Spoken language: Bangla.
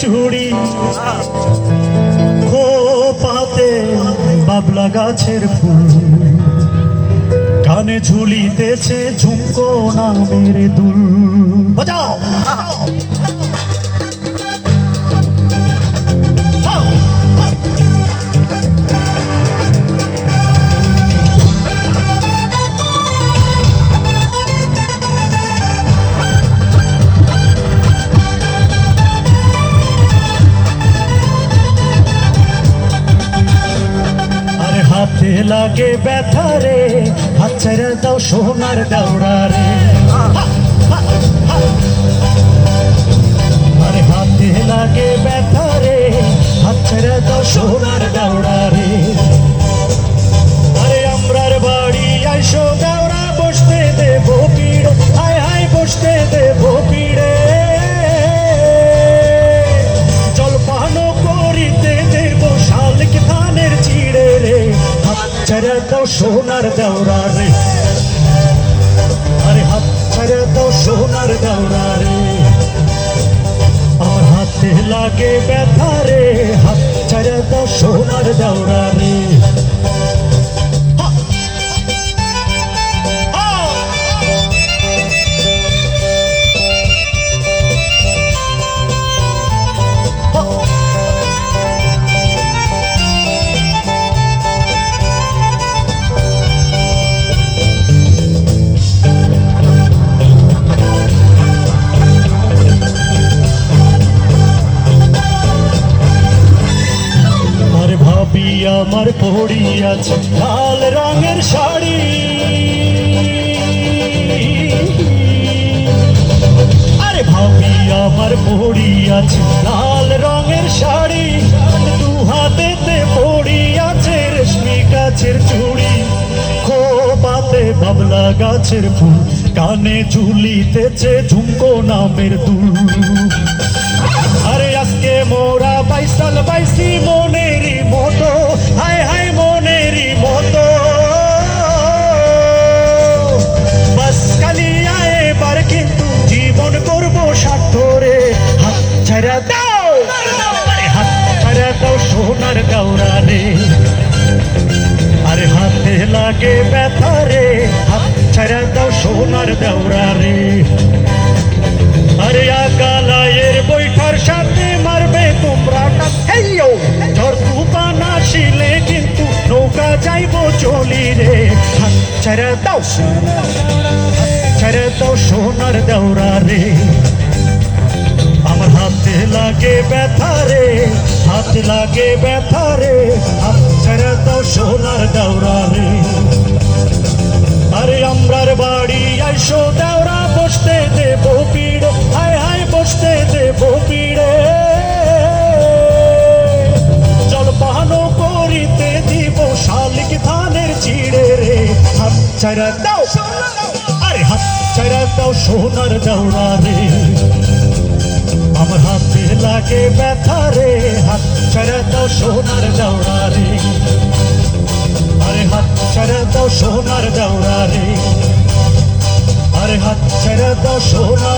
চুড়ি খোপাতে বাবলা গাছের ফুল কানে ঝুলিতেছে ঝুমকো নামের দুল বাজাও হাতে লাগে ব্যথা রে হাত ছেড়ে দাও সোনার দেওরা রে আরে হাতে লাগে ব্যথা রে হাত ছেড়ে দাও সোনার দেওরা রে আরে আমরার বাড়ি আইসো দেওরা বসতে দেব পিড়ে হায় হায় বসতে দেব পিড়ে জলপানো করিতে দেব শালিক ধানের চিড়ে রে ছেড়ে দাও সোনার দেওরা রে আরে হাত ছেড়ে দাও সোনার দেওরা রে আমার হাতে লাগে ব্যথা রে হাত ছেড়ে দাও সোনার দেওরা রে আমার পড়িয়াছে লাল রঙের শাড়ি আরে ভাবি আমার পড়িয়াছে লাল রঙের শাড়ি দু হাতেতে পড়িয়াছে রেশমি গাছের চুড়ি খোপাতে বাবলা গাছের ফুল কানে ঝুলিতেছে ঝুমকো নামের দুল আরে আজকে মোরা বাইসাল বাইসি মনেরই মতো হায় হায় মনেরই মতো বাস কালিয়া এবার কিন্তু জীবন করবো স্বার্থরে হাত ছেড়ে দাও হাত ছেড়ে দাও সোনার দেওরা রে আরে হাতে লাগে ব্যথা রে হাত ছেড়ে দাও সোনার দেওরা রে আরে আকালায়ের বৈঠার সাথে মারবে তোমরা ঝড় তুফান আসিলে কিন্তু নৌকা যাইব চলি রে হাত ছেড়ে দাও সোনার দেওরা রে আমার হাতে লাগে ব্যথা রে হাত লাগে ব্যথা রে হাত ছেড়ে দাও সোনার দেওরা রে আরে আমরার বাড়ি আইসো দেওরা বসতে দেব পিড়ে হায় হায় বসতে দেব পিড়ে জলপানো করিতে দিব শালিক ধানের চিড়ে রে হাত ছেড়ে দাও আরে হাত ছেড়ে দাও সোনার দেওরা রে আমার হাতে লাগে ব্যথা রে হাত ছেড়ে দাও সোনার দেওরা রে আরে হাত ছেড়ে দাও সোনার দেওরা রে আরে হাত ছেড়ে দাও সোনার